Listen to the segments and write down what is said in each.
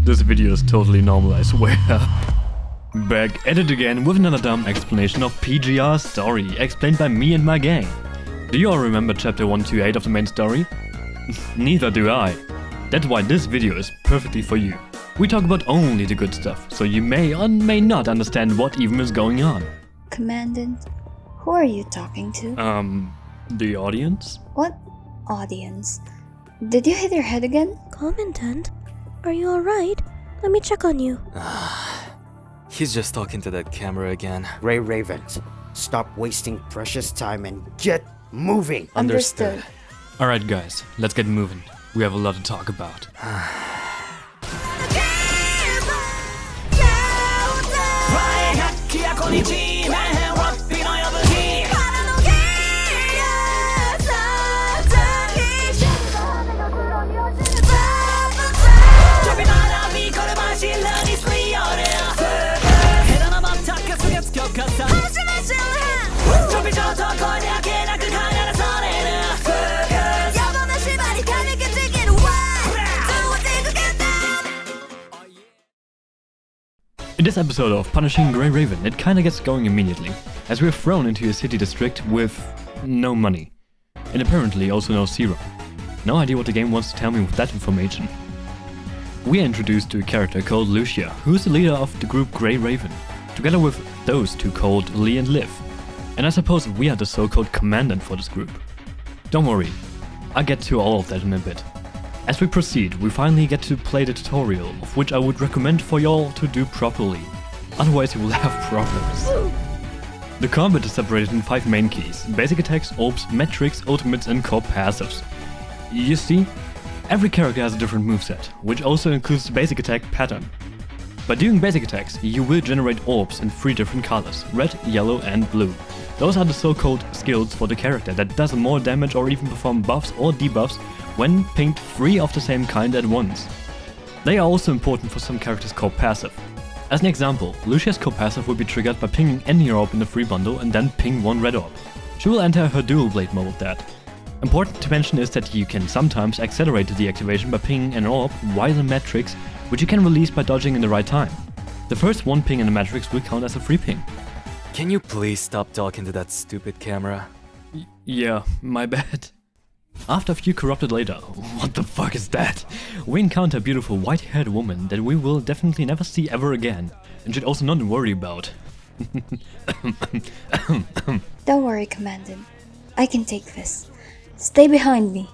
This video is totally normal, I swear. Back at it again with another dumb explanation of PGR's story, explained by me and my gang. Do you all remember chapter 128 of the main story? Neither do I. That's why this video is perfectly for you. We talk about only the good stuff, so you may or may not understand what even is going on. Commandant, who are you talking to? The audience? What audience? Did you hit your head again? Commandant, are you alright? Let me check on you. He's just talking to that camera again. Grey Ravens, stop wasting precious time and get moving. Understood. Alright guys, let's get moving. We have a lot to talk about. In this episode of Punishing Grey Raven, it kinda gets going immediately, as we are thrown into a city district with no money, and apparently also no serum. No idea what the game wants to tell me with that information. We are introduced to a character called Lucia, who is the leader of the group Grey Raven, together with those two called Lee and Liv. And I suppose we are the so-called Commandant for this group. Don't worry, I'll get to all of that in a bit. As we proceed, we finally get to play the tutorial, of which I would recommend for y'all to do properly, otherwise you will have problems. The combat is separated in 5 main keys: basic attacks, orbs, metrics, ultimates and core passives. You see, every character has a different moveset, which also includes the basic attack pattern. By doing basic attacks, you will generate orbs in 3 different colors: red, yellow and blue. Those are the so-called skills for the character that does more damage or even perform buffs or debuffs when pinged 3 of the same kind at once. They are also important for some characters' core passive. As an example, Lucia's core passive will be triggered by pinging any orb in the free bundle and then ping 1 red orb. She will enter her dual blade mode with that. Important to mention is that you can sometimes accelerate the deactivation by pinging an orb while in Matrix, which you can release by dodging in the right time. The first 1 ping in the Matrix will count as a free ping. Can you please stop talking to that stupid camera? Yeah, my bad. After a few corrupted later, what the fuck is that? We encounter a beautiful white-haired woman that we will definitely never see ever again, and should also not worry about. Don't worry, Commandant. I can take this. Stay behind me.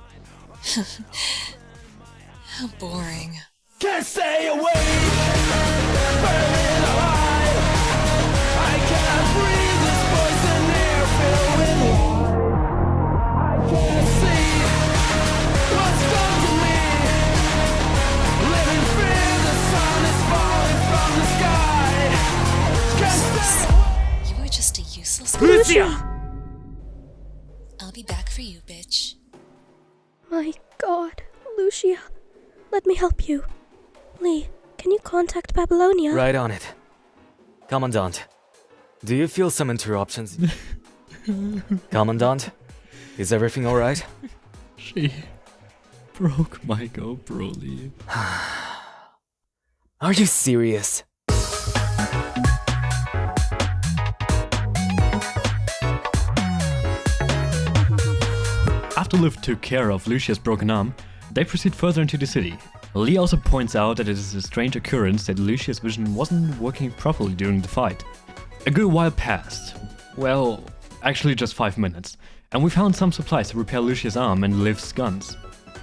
How boring. Can't stay away, burning alive. I cannot breathe this poison air filled with war. I can't see what's done to me. Living fear, the sun is falling from the sky. Can't stay away. You are just a useless Lucia! I'll be back for you, bitch. My god, Lucia. Let me help you. Lee, can you contact Babylonia? Right on it. Commandant, do you feel some interruptions? Commandant, is everything alright? She broke my GoPro, Lee. Are you serious? After Liv took care of Lucia's broken arm, they proceed further into the city. Lee also points out that it is a strange occurrence that Lucia's vision wasn't working properly during the fight. A good while passed. Well, actually just 5 minutes, and we found some supplies to repair Lucia's arm and Liv's guns.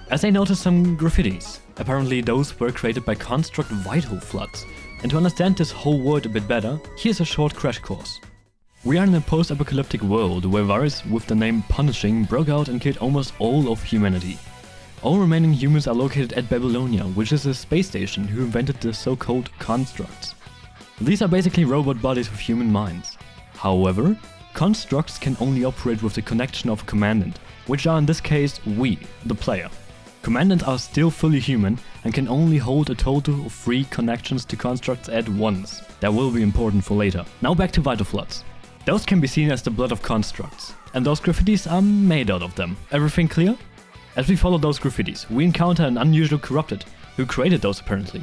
As they noticed some graffitis. Apparently those were created by Construct Vital Floods. And to understand this whole world a bit better, here's a short crash course. We are in a post-apocalyptic world where virus with the name Punishing broke out and killed almost all of humanity. All remaining humans are located at Babylonia, which is a space station who invented the so-called constructs. These are basically robot bodies with human minds. However, constructs can only operate with the connection of a Commandant, which are in this case we, the player. Commandants are still fully human and can only hold a total of 3 connections to constructs at once. That will be important for later. Now back to Vital Floods. Those can be seen as the blood of constructs, and those graffitis are made out of them. Everything clear? As we follow those graffitis, we encounter an unusual corrupted, who created those apparently.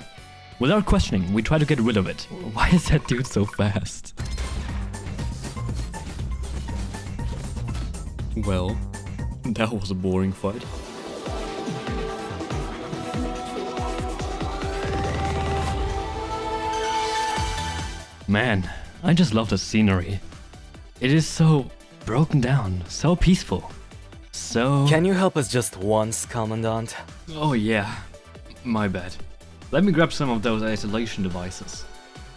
Without questioning, we try to get rid of it. Why is that dude so fast? Well, that was a boring fight. Man, I just love the scenery. It is so broken down, so peaceful. So... Can you help us just once, Commandant? Oh yeah, my bad. Let me grab some of those isolation devices.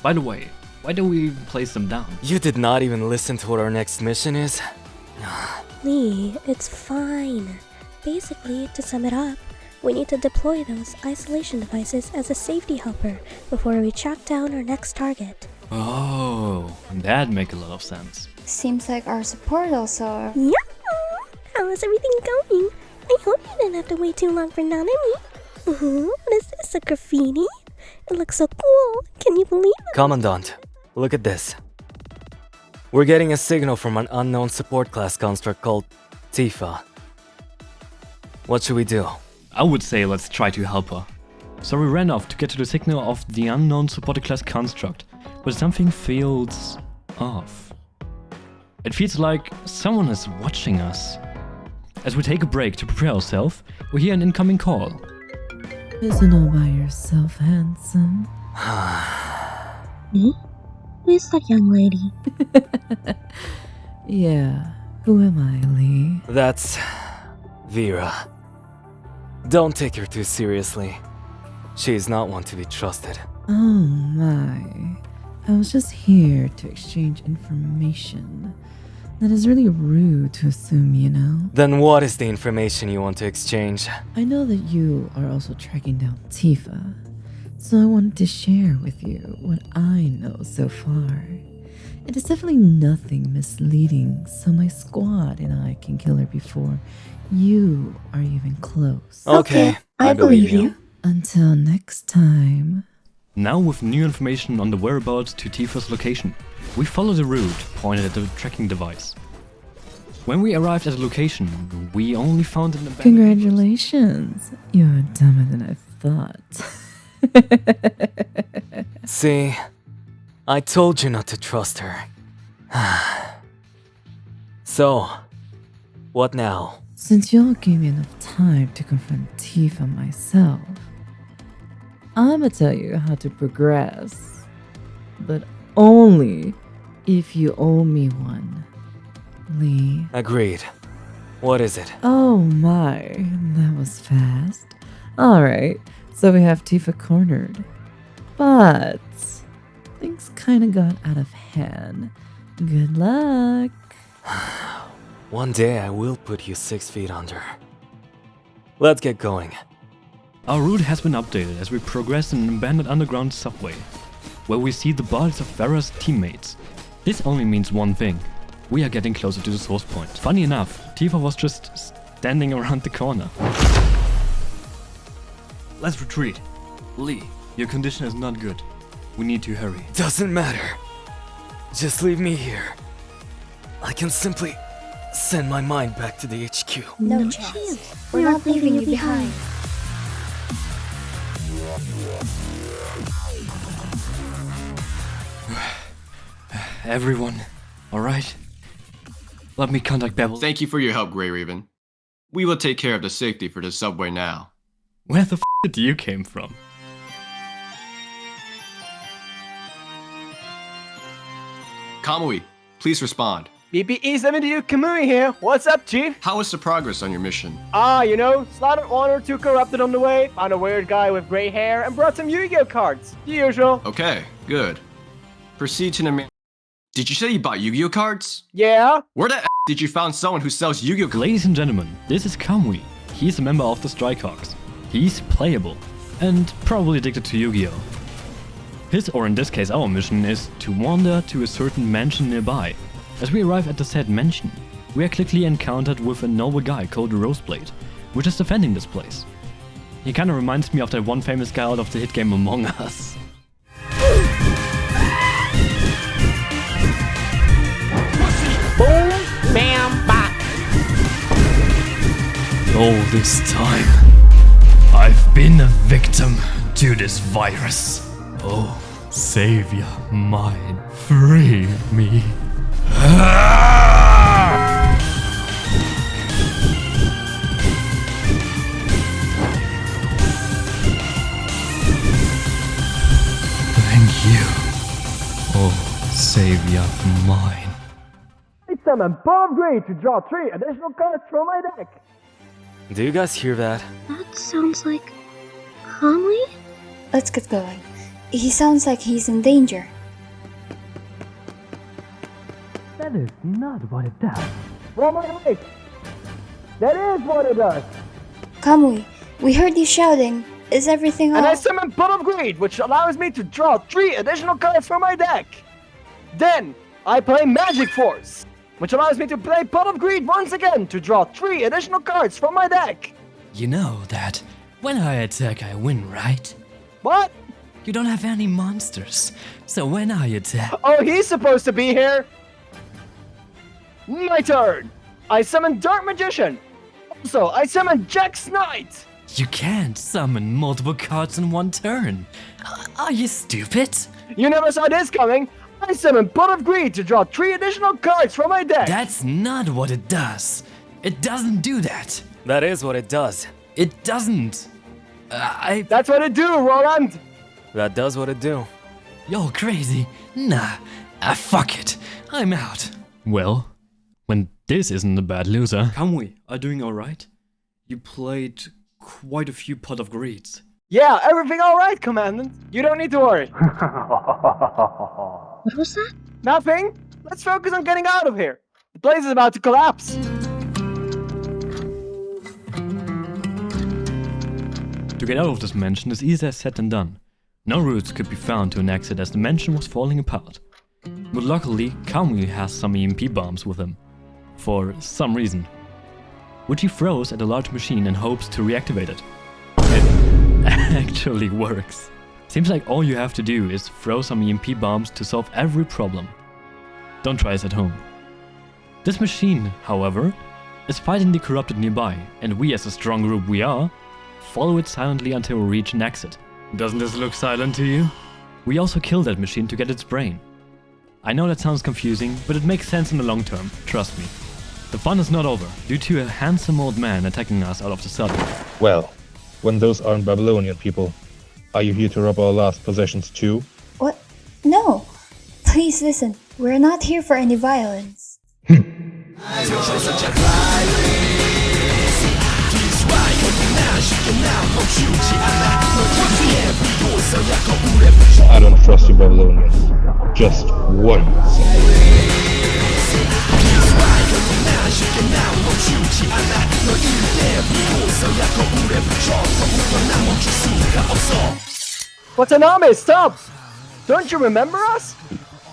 By the way, why don't we even place them down? You did not even listen to what our next mission is? Lee, it's fine. Basically, to sum it up, we need to deploy those isolation devices as a safety helper before we track down our next target. Oh, that makes a lot of sense. Seems like our support also. Yeah! How is everything going? I hope you didn't have to wait too long for Nanami. What is this, a graffiti? It looks so cool. Can you believe it? Commandant, look at this. We're getting a signal from an unknown support class construct called Tifa. What should we do? I would say let's try to help her. So we ran off to get to the signal of the unknown supported class construct, but something feels off. It feels like someone is watching us. As we take a break to prepare ourselves, we hear an incoming call. Isn't all by yourself, handsome? Me? Who is that young lady? Yeah, who am I, Lee? That's... Vera. Don't take her too seriously. She is not one to be trusted. Oh my. I was just here to exchange information. That is really rude to assume, you know? Then what is the information you want to exchange? I know that you are also tracking down Tifa, so I wanted to share with you what I know so far. It is definitely nothing misleading, so my squad and I can kill her before you are even close. Okay, I believe you. Until next time. Now with new information on the whereabouts to Tifa's location, we follow the route pointed at the tracking device. When we arrived at the location, we only found an abandoned... Congratulations! You're dumber than I thought. See, I told you not to trust her. So, what now? Since y'all gave me enough time to confront Tifa myself, I'ma tell you how to progress. But only if you owe me one, Lee. Agreed. What is it? Oh my, that was fast. Alright, so we have Tifa cornered. But things kinda got out of hand. Good luck. One day I will put you 6 feet under. Let's get going. Our route has been updated as we progress in an abandoned underground subway, where we see the bodies of Vera's teammates. This only means one thing. We are getting closer to the source point. Funny enough, Tifa was just standing around the corner. Let's retreat. Lee, your condition is not good. We need to hurry. Doesn't matter. Just leave me here. I can simply send my mind back to the HQ. No chance. We're not leaving you behind. Everyone, alright? Let me contact Bevel. Thank you for your help, Grey Raven. We will take care of the safety for the subway now. Where the f did you came from? Kamui, please respond. BPE 72 Kamui here. What's up, Chief? How is the progress on your mission? You know, slaughtered 1 or 2 corrupted on the way, found a weird guy with gray hair, and brought some Yu-Gi-Oh cards. The usual. Okay, good. Proceed to the Did you say you bought Yu-Gi-Oh cards? Yeah? Where the did you found someone who sells Yu-Gi-Oh cards? Ladies and gentlemen, this is Kamui. He's a member of the Strikehawks. He's playable, and probably addicted to Yu-Gi-Oh! His, or in this case our mission, is to wander to a certain mansion nearby. As we arrive at the said mansion, we are quickly encountered with a noble guy called Roseblade, which is defending this place. He kinda reminds me of that one famous guy out of the hit game Among Us. Boom, bam, bop. All this time, I've been a victim to this virus. Oh, savior mine, free me. Thank you, oh savior mine. I summon Bomb Green to draw 3 additional cards from my deck. Do you guys hear that? That sounds like Conley? Let's get going. He sounds like he's in danger. That is not what it does. Roll my dice. That is what it does. Kamui, we heard you shouting. Is everything And I all... summon Blood of Greed, which allows me to draw 3 additional cards from my deck. Then, I play Magic Force, which allows me to play Blood of Greed once again to draw 3 additional cards from my deck. You know that when I attack, I win, right? What? You don't have any monsters, so when I attack... Oh, he's supposed to be here. My turn. I summon Dark Magician. Also, I summon Jack's Knight. You can't summon multiple cards in one turn. Are you stupid? You never saw this coming. I summon Blood of Greed to draw 3 additional cards from my deck. That's not what it does. It doesn't do that. That is what it does. It doesn't. That's what it do, Roland. That does what it do. You're crazy. Nah. Fuck it. I'm out. Well, when this isn't a bad loser... Kamui, are doing alright? You played quite a few Pot of Greeds. Yeah, everything alright, Commandant. You don't need to worry. What was that? Nothing. Let's focus on getting out of here. The place is about to collapse. To get out of this mansion is easier said than done. No routes could be found to an exit as the mansion was falling apart. But luckily, Kamui has some EMP bombs with him. For some reason. Which he throws at a large machine and hopes to reactivate it. It actually works. Seems like all you have to do is throw some EMP bombs to solve every problem. Don't try this at home. This machine, however, is fighting the corrupted nearby, and we as a strong group we are, follow it silently until we reach an exit. Doesn't this look silent to you? We also kill that machine to get its brain. I know that sounds confusing, but it makes sense in the long term, trust me. The fun is not over, due to a handsome old man attacking us out of the sudden. Well, when those aren't Babylonian people, are you here to rob our last possessions too? What? No. Please listen. We're not here for any violence. I don't trust you Babylonians. Just one second. Watanabe, stop! Don't you remember us?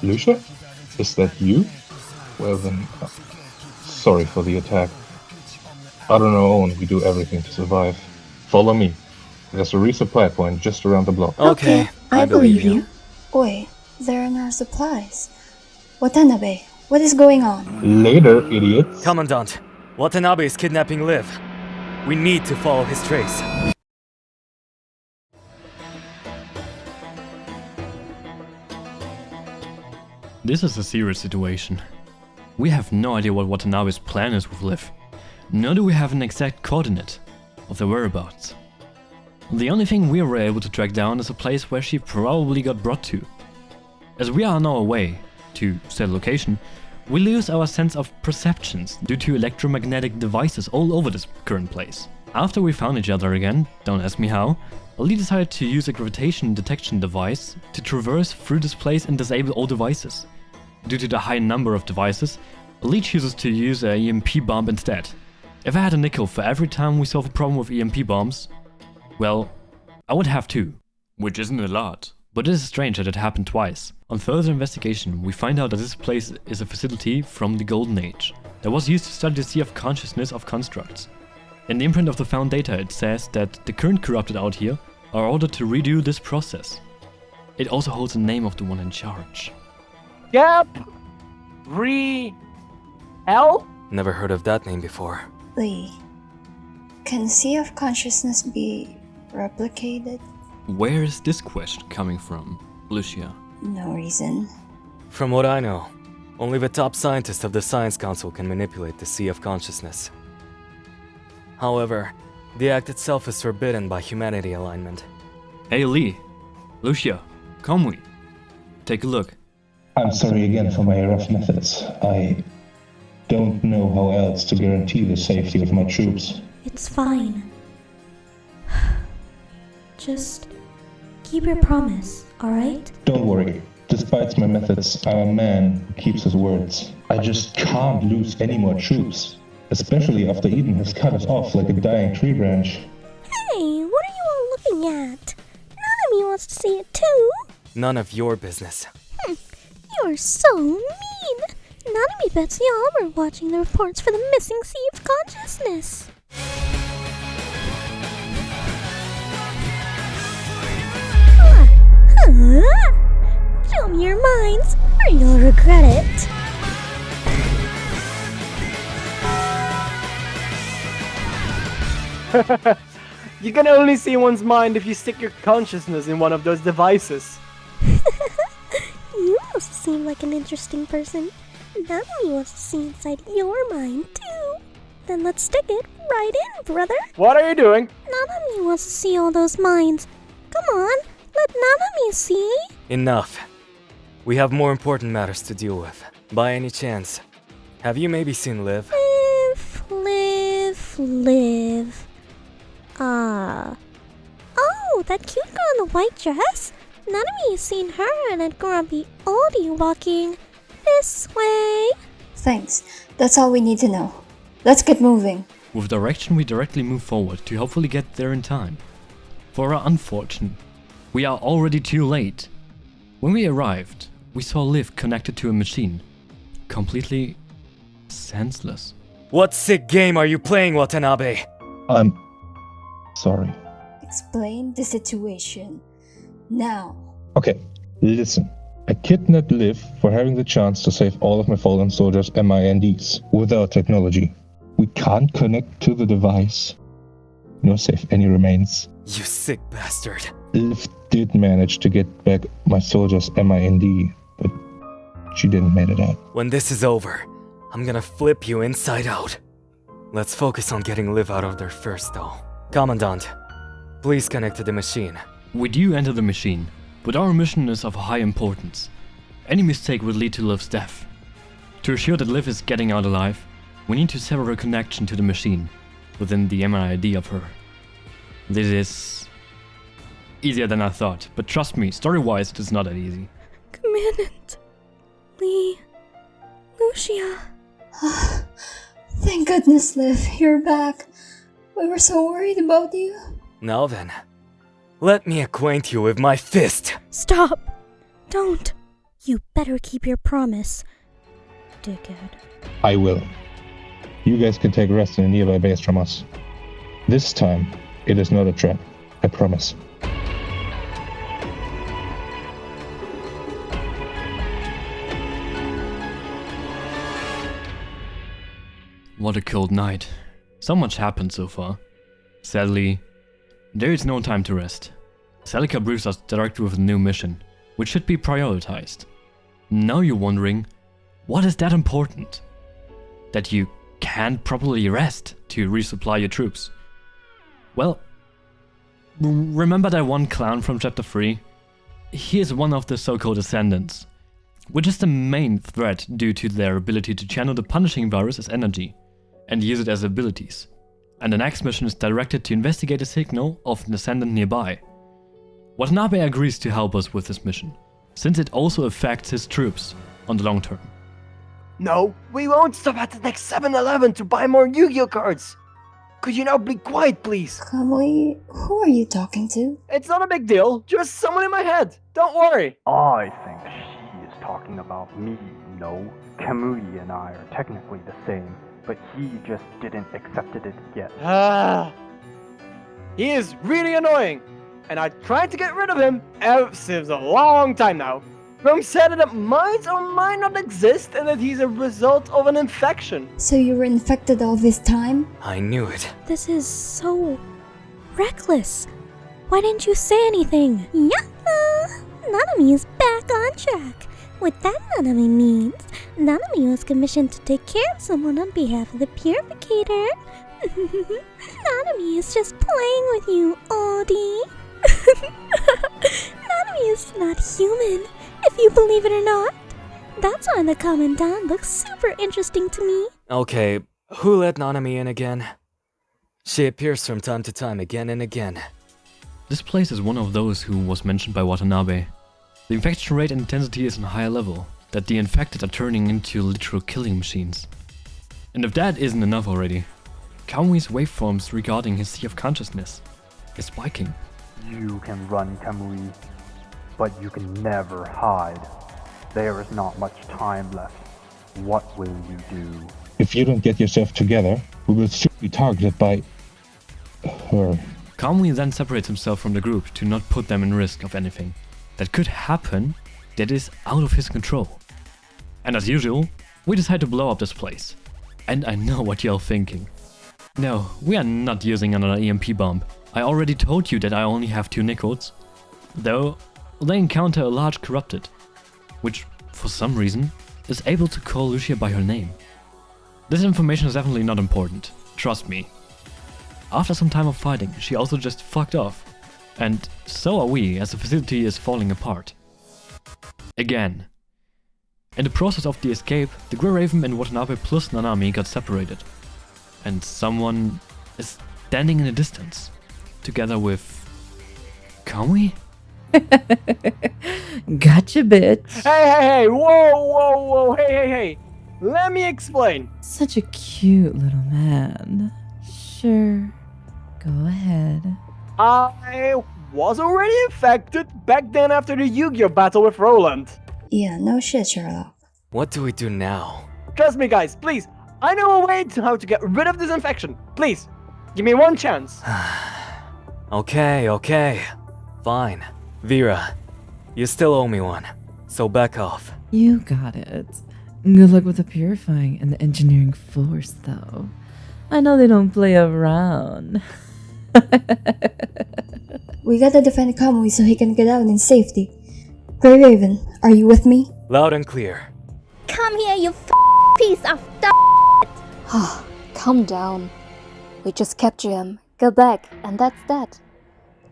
Lucia? Is that you? Well then, sorry for the attack. On our own, we do everything to survive. Follow me. There's a resupply point just around the block. Okay, I believe you. Oi, there are no supplies. Watanabe, what is going on? Later, idiots. Commandant, Watanabe is kidnapping Liv. We need to follow his trace. This is a serious situation. We have no idea what Watanabe's plan is with Liv. Nor do we have an exact coordinate of their whereabouts. The only thing we were able to track down is a place where she probably got brought to. As we are on our way to said location, we lose our sense of perceptions due to electromagnetic devices all over this current place. After we found each other again, don't ask me how, Ali decided to use a gravitation detection device to traverse through this place and disable all devices. Due to the high number of devices, Ali chooses to use an EMP bomb instead. If I had a nickel for every time we solve a problem with EMP bombs, well, I would have two, which isn't a lot. But it is strange that it happened twice. On further investigation, we find out that this place is a facility from the Golden Age that was used to study the sea of consciousness of constructs. In the imprint of the found data, it says that the current corrupted out here are ordered to redo this process. It also holds the name of the one in charge. Hell? Never heard of that name before. Lee, can Sea of Consciousness be replicated? Where is this question coming from, Lucia? No reason. From what I know, only the top scientists of the Science Council can manipulate the Sea of Consciousness. However, the act itself is forbidden by humanity alignment. Hey Lee, Lucia, come we. Take a look. I'm sorry again for my rough methods. I don't know how else to guarantee the safety of my troops. It's fine. Just keep your promise, alright? Don't worry. Despite my methods, I'm a man who keeps his words. I just can't lose any more troops, especially after Eden has cut us off like a dying tree branch. Hey, what are you all looking at? Nanami wants to see it too. None of your business. You're so mean. Nanami bets y'all were watching the reports for the missing Sea of Consciousness. Show me your minds, or you'll regret it. You can only see one's mind if you stick your consciousness in one of those devices. You also seem like an interesting person. Nanami wants to see inside your mind, too. Then let's stick it right in, brother. What are you doing? Nanami wants to see all those minds. Come on, let Nanami see. Enough. We have more important matters to deal with. By any chance, have you maybe seen Liv? Liv. Oh, that cute girl in the white dress? Nanami has seen her and a grumpy oldie walking this way. Thanks. That's all we need to know. Let's get moving. With direction, we directly move forward to hopefully get there in time. For our unfortunate, we are already too late. When we arrived, we saw Liv connected to a machine. Completely senseless. What sick game are you playing, Watanabe? I'm sorry. Explain the situation. Now. Okay, listen. I kidnapped Liv for having the chance to save all of my fallen soldiers' MINDs without technology. We can't connect to the device, nor save any remains. You sick bastard. Liv did manage to get back my soldiers' MIND, but she didn't make it out. When this is over, I'm gonna flip you inside out. Let's focus on getting Liv out of there first, though. Commandant, please connect to the machine. We do enter the machine, but our mission is of high importance. Any mistake would lead to Liv's death. To assure that Liv is getting out alive, we need to sever a connection to the machine within the MID of her. This is easier than I thought, but trust me, story-wise it is not that easy. Commandant, Lee, Lucia. Thank goodness, Liv, you're back. We were so worried about you. Now then, let me acquaint you with my fist. Stop! Don't! You better keep your promise, dickhead. I will. You guys can take rest in a nearby base from us. This time, it is not a trap. I promise. What a cold night. So much happened so far. Sadly, there is no time to rest. Celica briefs us directly with a new mission, which should be prioritized. Now you're wondering, what is that important? That you can't properly rest to resupply your troops? Well, remember that one clown from chapter 3? He is one of the so-called Ascendants, which is the main threat due to their ability to channel the punishing virus as energy and use it as abilities. And the next mission is directed to investigate a signal of an Ascendant nearby. Watanabe agrees to help us with this mission, since it also affects his troops on the long term. No, we won't stop at the next 7-Eleven to buy more Yu-Gi-Oh cards. Could you now be quiet, please? Kamui, who are you talking to? It's not a big deal, just someone in my head. Don't worry. I think she is talking about me, no? Kamui and I are technically the same, but he just didn't accept it yet. He is really annoying, and I tried to get rid of him since a long time now. Rome said that it might or might not exist and that he's a result of an infection. So you were infected all this time? I knew it. This is so reckless. Why didn't you say anything? Yahoo! Nanami is back on track. What that Nanami means, Nanami was commissioned to take care of someone on behalf of the Purificator. Nanami is just playing with you, Audie. Nanami is not human, if you believe it or not. That's why the Commandant looks super interesting to me. Okay, who let Nanami in again? She appears from time to time again and again. This place is one of those who was mentioned by Watanabe. The infection rate and intensity is on a higher level, that the infected are turning into literal killing machines. And if that isn't enough already, Kamui's waveforms regarding his sea of consciousness is spiking. You can run, Kamui, but you can never hide. There is not much time left. What will you do? If you don't get yourself together, we will soon be targeted by her. Kamui then separates himself from the group to not put them in risk of anything that could happen that is out of his control. And as usual, we decide to blow up this place. And I know what you're thinking. No, we are not using another EMP bomb. I already told you that I only have 2 Nicodes. Though, they encounter a large corrupted, which, for some reason, is able to call Lucia by her name. This information is definitely not important, trust me. After some time of fighting, she also just fucked off. And so are we, as the facility is falling apart. Again. In the process of the escape, the Grey Raven and Watanabe plus Nanami got separated. And someone is standing in the distance, together with... Kamui? Gotcha, bitch. Hey, whoa, hey. Let me explain. Such a cute little man. Sure, go ahead. I was already infected back then after the Yu-Gi-Oh battle with Roland. Yeah, no shit, Sherlock. What do we do now? Trust me, guys, please. I know a way to how to get rid of this infection. Please, give me one chance. Okay. Fine. Vera, you still owe me one, so back off. You got it. Good luck with the purifying and the engineering force, though. I know they don't play around. We gotta defend Kamui so he can get out in safety. Grey Raven, are you with me? Loud and clear. Come here, you piece of Calm down. We just capture him, go back, and that's that.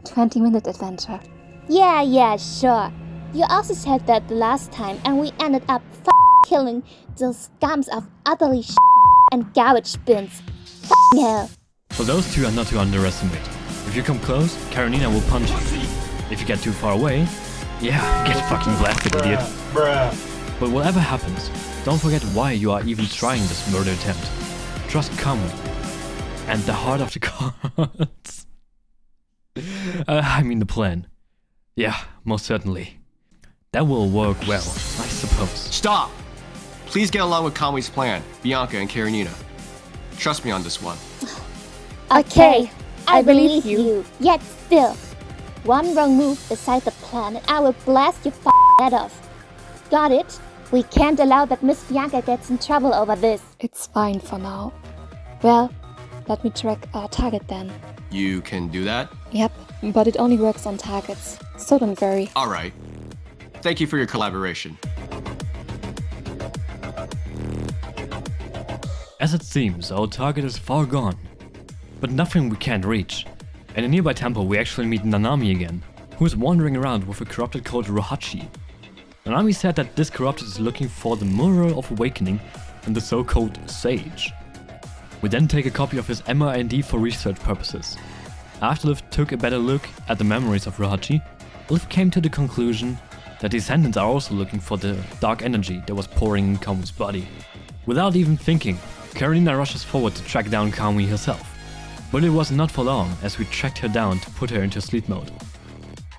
20-minute adventure. Yeah, sure. You also said that the last time, and we ended up killing those scums of utterly and garbage bins. Hell. For those two are not to underestimate. If you come close, Karenina will punch you. If you get too far away, yeah, get fucking blasted, idiot. But whatever happens, don't forget why you are even trying this murder attempt. Trust Kamui and the heart of the cards. I mean the plan. Yeah, most certainly. That will work well, I suppose. Stop! Please get along with Kamui's plan, Bianca and Karenina. Trust me on this one. Okay, I believe you. Yet still, one wrong move beside the plan and I will blast your head off. Got it? We can't allow that Miss Bianca gets in trouble over this. It's fine for now. Well, let me track our target then. You can do that? Yep, but it only works on targets, so don't worry. Alright. Thank you for your collaboration. As it seems, our target is far gone. But nothing we can't reach. In a nearby temple we actually meet Nanami again, who is wandering around with a corrupted called Rohachi. Nanami said that this corrupted is looking for the Mirror of Awakening and the so-called Sage. We then take a copy of his MRND for research purposes. After Liv took a better look at the memories of Rohachi, Liv came to the conclusion that the Descendants are also looking for the dark energy that was pouring in Kamui's body. Without even thinking, Karenina rushes forward to track down Kamui herself. But it was not for long, as we tracked her down to put her into sleep mode.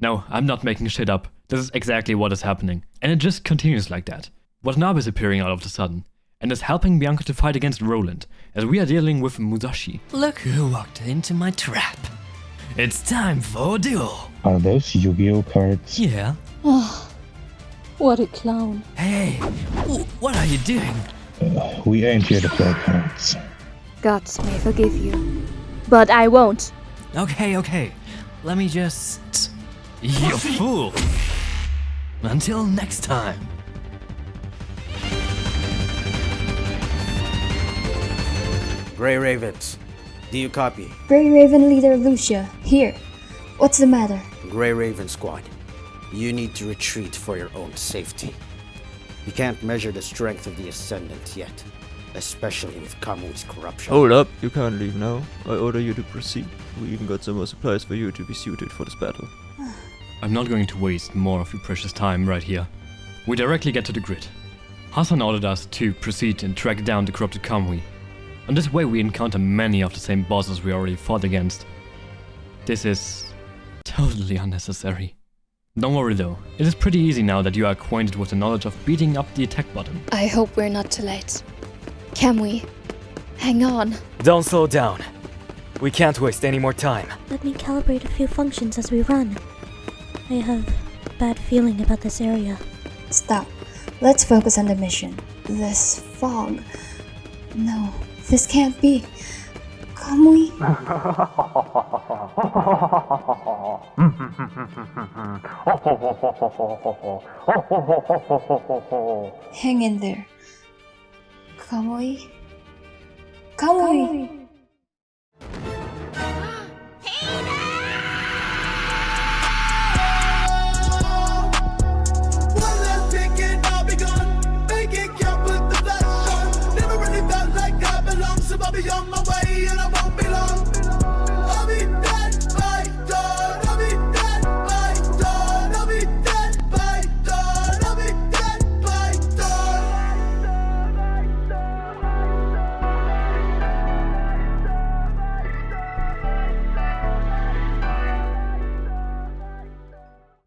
No, I'm not making shit up. This is exactly what is happening. And it just continues like that. Watanabe is appearing out of the sudden, and is helping Bianca to fight against Roland, as we are dealing with Musashi. Look who walked into my trap. It's time for a duel. Are those Yu-Gi-Oh cards? Yeah. Oh, what a clown. Hey, what are you doing? We ain't here to play cards. God may forgive you. But I won't. Okay. let me just... You fool! Until next time. Grey Ravens, do you copy? Grey Raven Leader Lucia, here. What's the matter? Grey Raven Squad, you need to retreat for your own safety. You can't measure the strength of the Ascendant yet, especially with Kamui's corruption. Hold up, you can't leave now. I order you to proceed. We even got some more supplies for you to be suited for this battle. I'm not going to waste more of your precious time right here. We directly get to the grid. Hassan ordered us to proceed and track down the corrupted Kamui. On this way we encounter many of the same bosses we already fought against. This is totally unnecessary. Don't worry though, it is pretty easy now that you are acquainted with the knowledge of beating up the attack button. I hope we're not too late. Can we? Hang on. Don't slow down. We can't waste any more time. Let me calibrate a few functions as we run. I have a bad feeling about this area. Stop. Let's focus on the mission. This fog. No, this can't be. Kamui? Hang in there. Kamui? Kamui!